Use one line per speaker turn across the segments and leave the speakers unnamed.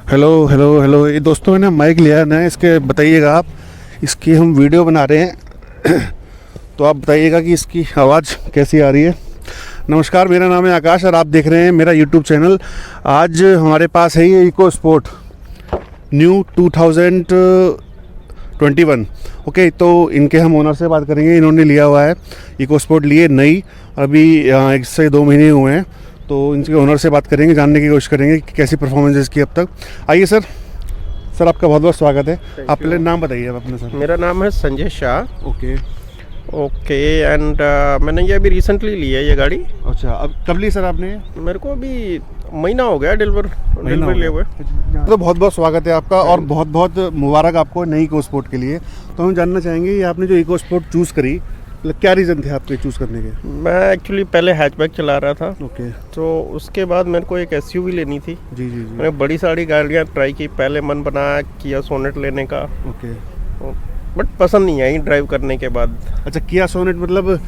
Hello hello hello, ये दोस्तों मैंने माइक लिया है ना, इसके बताइएगा आप, इसकी हम वीडियो बना रहे हैं तो आप बताइएगा कि इसकी आवाज़ कैसी आ रही है। नमस्कार, मेरा नाम है आकाश और आप देख रहे हैं मेरा यूट्यूब चैनल। आज हमारे पास है ये इको स्पोर्ट न्यू 2021। ओके, तो इनके हम ओनर से बात करेंगे। इन्होंने लिया हुआ है इको स्पोर्ट, लिए नई, अभी 1 से 2 महीने हुए हैं। तो इनके ओनर से बात करेंगे, जानने की कोशिश करेंगे कि कैसी परफॉर्मेंस है इसकी अब तक। आइए सर, आपका बहुत बहुत स्वागत है। आप पहले नाम बताइए आप अपने सर।
मेरा नाम है संजय शाह।
ओके
एंड मैंने ये अभी रिसेंटली ली है ये गाड़ी।
अच्छा, अब कब ली सर आपने?
मेरे को अभी महीना हो गया डिलीवर लिए हुए।
तो बहुत बहुत स्वागत है आपका और बहुत बहुत मुबारक आपको नई इको स्पोर्ट के लिए। तो हम जानना चाहेंगे, ये आपने जो इको स्पोर्ट चूज़ करी, मतलब क्या रीज़न थे आपके चूज़ करने के?
मैं एक्चुअली पहले हैचबैक चला रहा था।
ओके,
तो उसके बाद मेरे को एक एसयूवी लेनी थी।
जी जी जी।
मैंने बड़ी सारी गाड़ियाँ ट्राई की, पहले मन बनाया किया सोनेट लेने का,
ओके,
बट पसंद नहीं आई ड्राइव करने के बाद।
अच्छा, किया सोनेट मतलब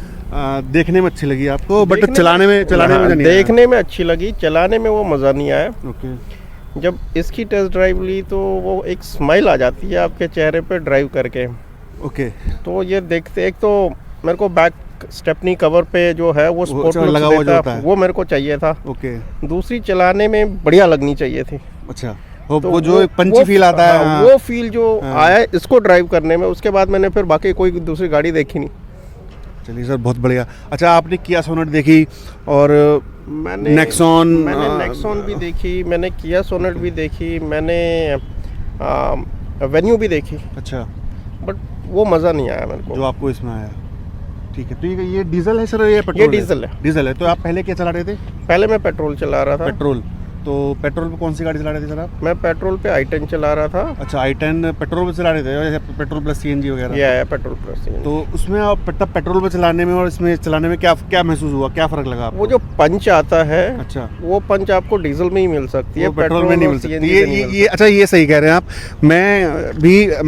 देखने में अच्छी लगी आपको, बट
देखने
चलाने में मज़ा नहीं आया?
देखने में अच्छी लगी, चलाने में वो मज़ा नहीं आया।
ओके,
जब इसकी टेस्ट ड्राइव ली तो वो एक स्माइल आ जाती है आपके चेहरे पे ड्राइव करके।
ओके,
तो ये देखते, एक तो मेरे को बैक स्टेपनी कवर पे जो है वो स्पोर्ट लुक
लगा हुआ जो
देता
होता है,
वो मेरे को चाहिए था।
ओके,
दूसरी चलाने में बढ़िया लगनी चाहिए थी।
अच्छा, वो
तो
वो जो एक पंची फील आता है,
हाँ,
हाँ।
वो फील जो
हाँ।
आया इसको ड्राइव करने में, उसके बाद मैंने फिर बाकी कोई दूसरी गाड़ी देखी नहीं।
चलिए सर, बहुत बढ़िया। अच्छा, आपने किया सोनेट देखी और
मैंने
नेक्सॉन
नेक्सॉन भी देखी, मैंने किया सोनेट भी देखी, मैंने वेन्यू भी देखी,
अच्छा,
बट वो मज़ा नहीं आया मेरे
जो
को।
आपको इसमें आया। ठीक है, तो ये डीजल है सर, ये पेट्रोल?
ये डीजल है।
डीजल है। तो आप पहले क्या चला रहे थे?
पहले मैं पेट्रोल चला रहा था।
पेट्रोल। तो पेट्रोल पे कौन सी गाड़ी चला रहे थे सर आप?
मैं पेट्रोल पे i10 चला रहा था।
अच्छा, i10 पेट्रोल पे चला रहे थे, जैसे पेट्रोल प्लस सीएनजी वगैरह?
ये आया पेट्रोल प्लस।
तो उसमें आप तब पेट्रोल पे चलाने में और इसमें चलाने में क्या महसूस हुआ, क्या फ़र्क लगा आपको?
वो जो पंच आता है,
अच्छा,
वो पंच आपको डीजल में ही मिल सकती है,
वो पेट्रोल में नहीं मिल सकती।
CNG में नहीं मिल
ये अच्छा, ये सही कह रहे हैं आप। मैं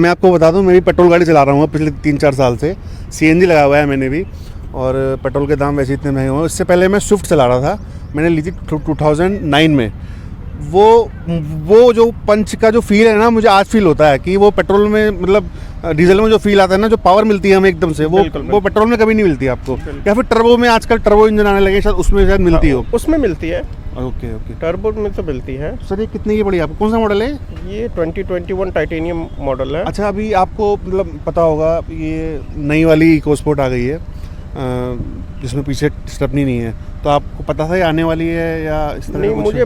आपको बता दूं, मैं भी पेट्रोल गाड़ी चला रहा हूँ पिछले 3-4 साल से। सीएनजी लगा हुआ है मैंने भी, और पेट्रोल के दाम वैसे इतने महंगे हुए। इससे पहले मैं स्विफ्ट चला रहा था, मैंने ली थी 2009 में। वो जो पंच का जो फील है ना, मुझे आज फील होता है कि वो पेट्रोल में, मतलब डीजल में जो फील आता है ना, जो पावर मिलती है हमें एकदम से, वो पेट्रोल में कभी नहीं मिलती आपको। या फिर टर्बो में, आजकल टर्बो इंजन आने लगे, शायद उसमें शायद मिलती हो।
उसमें मिलती है।
ओके ओके,
टर्बो में तो मिलती है।
सर ये कितने की पड़ी आपको? कौन सा मॉडल है
ये? 2021 टाइटेनियम मॉडल है।
अच्छा, अभी आपको मतलब पता होगा, ये नई वाली इको स्पोर्ट आ गई है जिसमें पीछे स्टेपनी नहीं है। तो आपको पता था ये आने वाली है या इस तरह?
नहीं, मुझे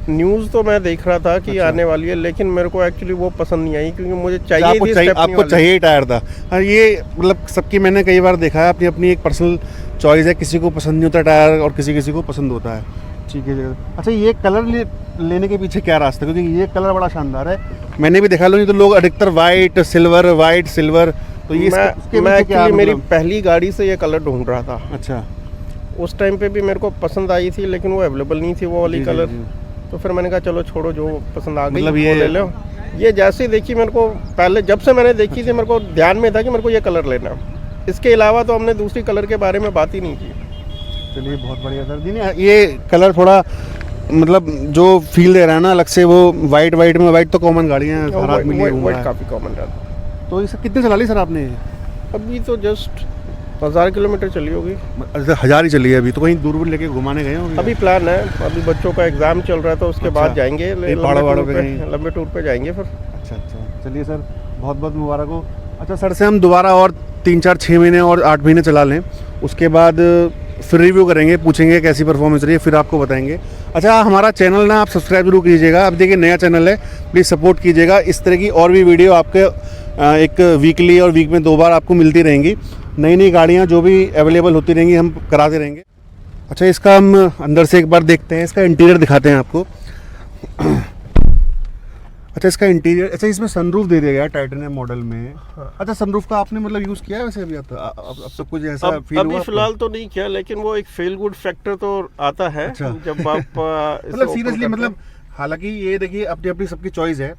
न्यूज़ तो मैं देख रहा था कि
अच्छा,
आने वाली है, लेकिन मेरे को एक्चुअली वो पसंद नहीं आई, क्योंकि मुझे चाहिए थी स्टेपनी
आपको
वाली।
चाहिए टायर था। हाँ, ये मतलब सबकी मैंने कई बार देखा है, अपनी अपनी एक पर्सनल चॉइस है, किसी को पसंद नहीं होता टायर और किसी को पसंद होता है। ठीक है। अच्छा, ये कलर लेने के पीछे क्या रास्ता है? क्योंकि ये कलर बड़ा शानदार है, मैंने भी देखा लो, नहीं तो लोग अधिकतर वाइट सिल्वर। तो ये
मैं एक्चुअली मेरी पहली गाड़ी से ये कलर ढूंढ रहा था।
अच्छा,
उस टाइम पे भी मेरे को पसंद आई थी, लेकिन वो अवेलेबल नहीं थी वो वाली कलर। तो फिर मैंने कहा चलो छोड़ो, जो पसंद आ गई
मतलब
वो
ये
ले लो। ये जैसे देखी, मेरे को पहले जब से मैंने देखी थी, मेरे को ध्यान में था कि मेरे को ये कलर लेना है। इसके अलावा तो हमने दूसरी कलर के बारे में बात ही नहीं की।
चलिए, बहुत बढ़िया सर जी। ये कलर थोड़ा मतलब जो फील दे रहा है ना अलग से, वो वाइट में, वाइट तो कॉमन गाड़ियाँ हैं, हर आदमी लिए घूम रहा है।
काफ़ी कॉमन रहता।
तो ये सब कितने चला ली सर आपने?
अभी तो जस्ट 1000 किलोमीटर चली होगी।
1000 ही चली है अभी? तो कहीं दूर लेके घुमाने गए होंगे?
अभी प्लान है, अभी बच्चों का एग्जाम चल रहा था, उसके बाद जाएंगे लंबे टूर पे जाएंगे फिर।
अच्छा, चलिए सर, बहुत बहुत मुबारक हो। अच्छा, सर से हम दोबारा और 3-4-6 महीने और 8 महीने चला लें, उसके बाद फिर रिव्यू करेंगे, पूछेंगे कैसी परफॉर्मेंस रही है, फिर आपको बताएंगे। अच्छा, हमारा चैनल ना आप सब्सक्राइब जरूर कीजिएगा। अब देखिए, नया चैनल है, प्लीज़ सपोर्ट कीजिएगा। इस तरह की और भी वीडियो आपके एक वीकली और वीक में 2 बार आपको मिलती रहेंगी। नई गाड़ियाँ जो भी अवेलेबल होती रहेंगी, हम कराते रहेंगे। अच्छा, इसका हम अंदर से एक बार देखते हैं, इसका इंटीरियर दिखाते हैं आपको। अच्छा, इसका इंटीरियर, अच्छा इसमें सनरूफ दे दिया गया टाइटेनियम मॉडल में। अच्छा, सनरूफ का आपने मतलब यूज़ किया है वैसे अभी? अब सब कुछ ऐसा फील हुआ?
अभी फिलहाल तो नहीं किया, लेकिन वो एक फील गुड फैक्टर तो आता है।
अच्छा।
जब आप
मतलब सीरियसली, मतलब हालांकि ये देखिए अपनी अपनी सबकी चॉइस है।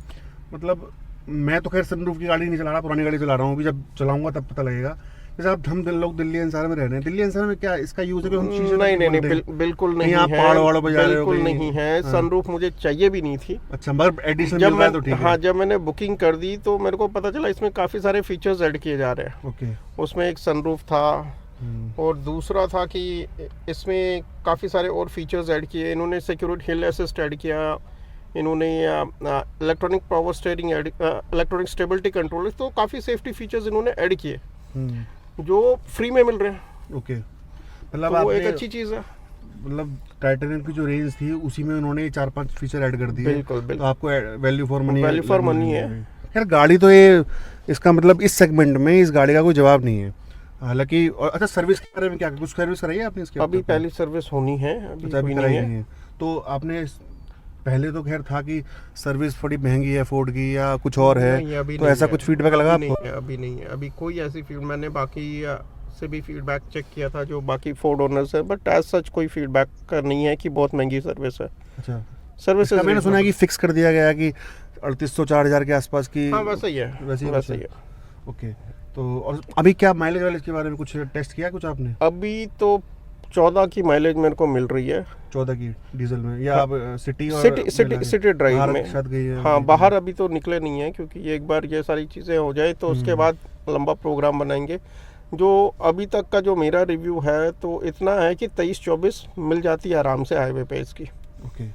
मतलब मैं तो खैर सनरूफ की गाड़ी नहीं चला रहा, पुरानी गाड़ी चला रहा हूँ। अभी जब चलाऊंगा तब पता लगेगा जैसे आप हम लोग दिल्ली एनसीआर में रह रहे हैं, दिल्ली एनसीआर में क्या इसका यूज है कि हम शीशे
नहीं नहीं नहीं
खोलते हैं?
बिल्कुल नहीं
कहीं आप
है,
पहाड़ वहाड़ों पे जा रहे हो
बिल्कुल
कहीं?
नहीं है।
हाँ।
सनरूफ मुझे चाहिए भी नहीं थी।
अच्छा, मगर एडिशन
जब
मिल रहा है
मैं
तो ठीक है।
हाँ, जब मैंने बुकिंग कर दी तो मेरे को पता चला इसमें काफ़ी सारे फीचर्स ऐड किए जा रहे हैं।
ओके।
उसमें एक सनरूफ था और दूसरा था कि इसमें काफ़ी सारे और फीचर्स ऐड किए इन्होंने। सिक्योरिटी हिल असिस्ट ऐड किया इन्होंने, electronic power steering add, electronic stability control, तो काफ़ी सेफ्टी फीचर्स इन्होंने ऐड किए जो फ्री में मिल रहे हैं।
ओके, मतलब
तो वो एक
आपने
अच्छी चीज़ है।
मतलब टाइटेनियम की जो रेंज थी उसी में उन्होंने 4-5 फीचर ऐड कर दिए।
बिल्कुल
तो
बिल्कुल,
आपको value for money,
value for money है।
यार गाड़ी तो ये, इसका मतलब इस सेगमेंट में इस गाड़ी का कोई जवाब नहीं है। हालांकि और अच्छा, सर्विस के बारे में क्या, कुछ सर्विस कराई है आपने इसके?
अभी पहली सर्विस होनी है, अभी
अच्छा,
कोई
कराई
नहीं
नहीं
है।
है। तो आपने पहले तो खैर था कि सर्विस थोड़ी महंगी है फोर्ड की या कुछ और है,
नहीं, अभी
तो
नहीं
ऐसा
है।
कुछ फीडबैक लगा
अभी
आपको?
नहीं है, अभी नहीं है, अभी कोई ऐसी फीड, मैंने बाकी से भी फीडबैक चेक किया था जो बाकी फोर्ड ओनर्स है, बट एज सच कोई फीडबैक का नहीं है कि बहुत महंगी सर्विस है।
अच्छा,
सर्विस
मैंने सुना है कि फिक्स कर दिया गया है कि 3800-4000 के आसपास की।
हाँ वैसा ही है,
वैसे ही
वैसा ही है।
ओके, तो और अभी क्या माइलेज वाइलेज के बारे में कुछ टेस्ट किया कुछ आपने?
अभी तो 14 की माइलेज मेरे को मिल रही है।
14 की डीजल में, या आप सिटी और
सिटी ड्राइव
बाहर
में
शायद गई है?
हाँ, बाहर अभी तो निकले नहीं है क्योंकि ये एक बार ये सारी चीज़ें हो जाए तो उसके बाद लंबा प्रोग्राम बनाएंगे। जो अभी तक का जो मेरा रिव्यू है तो इतना है कि 23-24 मिल जाती है आराम से हाईवे पे इसकी।
ओके,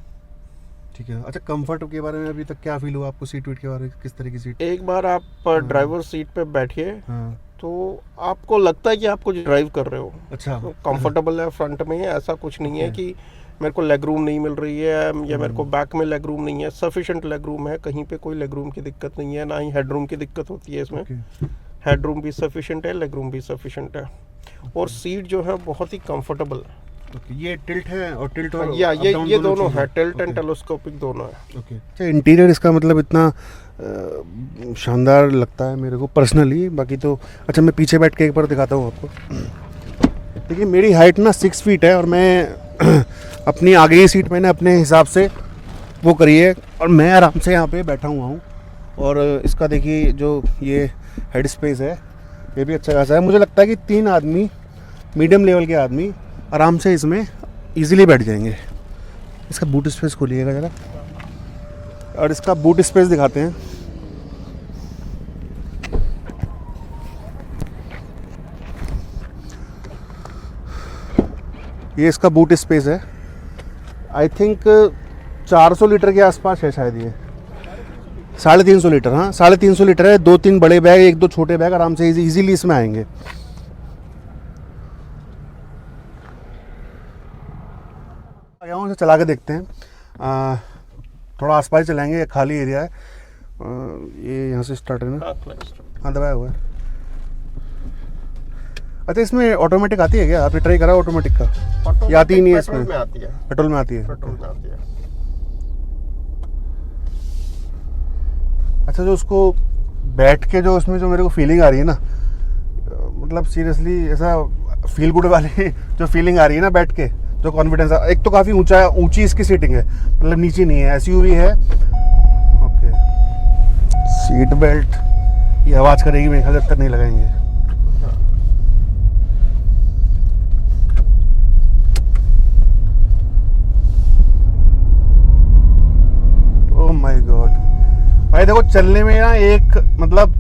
ठीक है। अच्छा, कंफर्ट के बारे में अभी तक क्या फील हुआ आपको? सीट वीट के बारे में, किस तरह की सीट?
एक बार आप ड्राइवर सीट पे बैठिए
हाँ,
तो आपको लगता है कि आप कुछ ड्राइव कर रहे हो।
अच्छा,
तो कंफर्टेबल है फ्रंट में, ऐसा कुछ नहीं है कि मेरे को लेग रूम नहीं मिल रही है या मेरे को बैक में लेग रूम नहीं है। सफिशिएंट लेग रूम है, कहीं पे कोई लेग रूम की दिक्कत नहीं है, ना ही हेड रूम की दिक्कत होती है इसमें। हेड रूम भी सफिशिएंट है, लेग रूम भी सफिशिएंट है और सीट जो है बहुत ही कंफर्टेबल है।
ओके। ये टिल्ट है और टिल्ट और
या
up down
ये दोनों
चीज़ें
है,
हैं?
टिल्ट एंड
ओके,
टेलीस्कोपिक दोनों है।
ओके। अच्छा, इंटीरियर इसका मतलब इतना शानदार लगता है मेरे को पर्सनली, बाकी तो अच्छा मैं पीछे बैठ के एक बार दिखाता हूँ आपको। देखिए, मेरी हाइट ना 6 फीट है और मैं अपनी आगे की सीट मैंने अपने हिसाब से वो करी है और मैं आराम से यहाँ पे बैठा हुआ हूँ। और इसका देखिए जो ये हेड स्पेस है ये भी अच्छा खासा है। मुझे लगता है कि 3 आदमी, मीडियम लेवल के आदमी आराम से इसमें इजीली बैठ जाएंगे। इसका बूट स्पेस खोलिएगा ज़रा और इसका बूट स्पेस दिखाते हैं। ये इसका बूट स्पेस है, आई थिंक 400 लीटर के आसपास है शायद। ये 350 लीटर, हाँ 350 लीटर है। 2-3 बड़े बैग, 1-2 छोटे बैग आराम से इजीली इसमें आएंगे। आया हूँ, चला के देखते हैं। थोड़ा आसपास चलाएंगे, खाली एरिया है। ये यहाँ से स्टार्ट है ना? हाँ, दबाया हुआ है। अच्छा, इसमें ऑटोमेटिक आती है क्या? आपने ट्राई करा ऑटोमेटिक का? ये आती ही नहीं है इसमें?
पेट्रोल में आती है,
पेट्रोल में आती है।
पेट्रोल में आती है।
अच्छा, जो उसको बैठ के जो उसमें जो मेरे को फीलिंग आ रही है ना, मतलब सीरियसली ऐसा फील गुड वाली जो फीलिंग आ रही है ना बैठ के, जो कॉन्फिडेंस, एक तो काफ़ी ऊंची इसकी सीटिंग है, मतलब नीचे नहीं है, एसयूवी है। ओके, सीट बेल्ट ये आवाज़ करेगी मेरे ख्याल, जब तक नहीं लगाएंगे। ओह माय गॉड भाई, देखो चलने में ना एक मतलब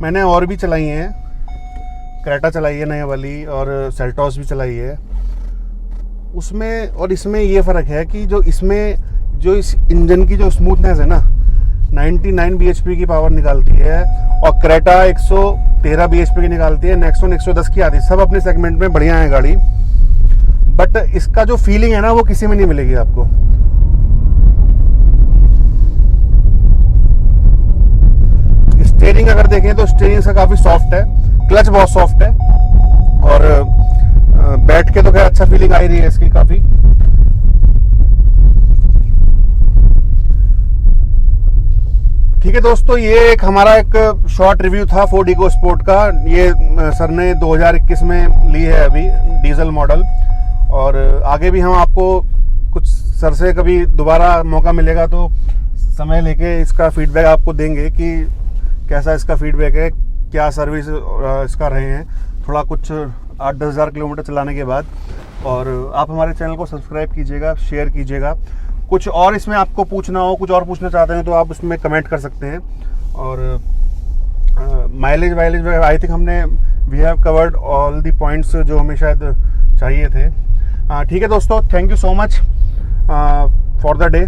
मैंने और भी चलाई हैं, क्रेटा चलाई है नई वाली और सेल्टॉस भी चलाई है। उसमें और इसमें ये फ़र्क है कि जो इसमें जो इस इंजन की जो स्मूथनेस है ना, 99 bhp की पावर निकालती है और क्रेटा 113 bhp की निकालती है। नेक्सॉन 110 की आती है। सब अपने सेगमेंट में बढ़िया है गाड़ी, बट इसका जो फीलिंग है ना वो किसी में नहीं मिलेगी आपको। स्टीयरिंग अगर देखें तो स्टीयरिंग से काफ़ी सॉफ्ट है, क्लच बहुत सॉफ्ट है और बैठ के तो खैर अच्छा फीलिंग आ रही है इसकी काफ़ी। ठीक है दोस्तों, ये एक हमारा एक शॉर्ट रिव्यू था फोर्ड इकोस्पोर्ट का। ये सर ने 2021 में ली है अभी डीजल मॉडल, और आगे भी हम आपको कुछ सर से कभी दोबारा मौका मिलेगा तो समय लेके इसका फीडबैक आपको देंगे कि कैसा इसका फीडबैक है, क्या सर्विस इसका रहे हैं। थोड़ा कुछ 8-10 हज़ार किलोमीटर चलाने के बाद। और आप हमारे चैनल को सब्सक्राइब कीजिएगा, शेयर कीजिएगा। कुछ और इसमें आपको पूछना हो, कुछ और पूछना चाहते हैं तो आप उसमें कमेंट कर सकते हैं। और माइलेज आई थिंक हमने we have covered all the points जो हमें शायद चाहिए थे। ठीक है दोस्तों, thank you so much for the day.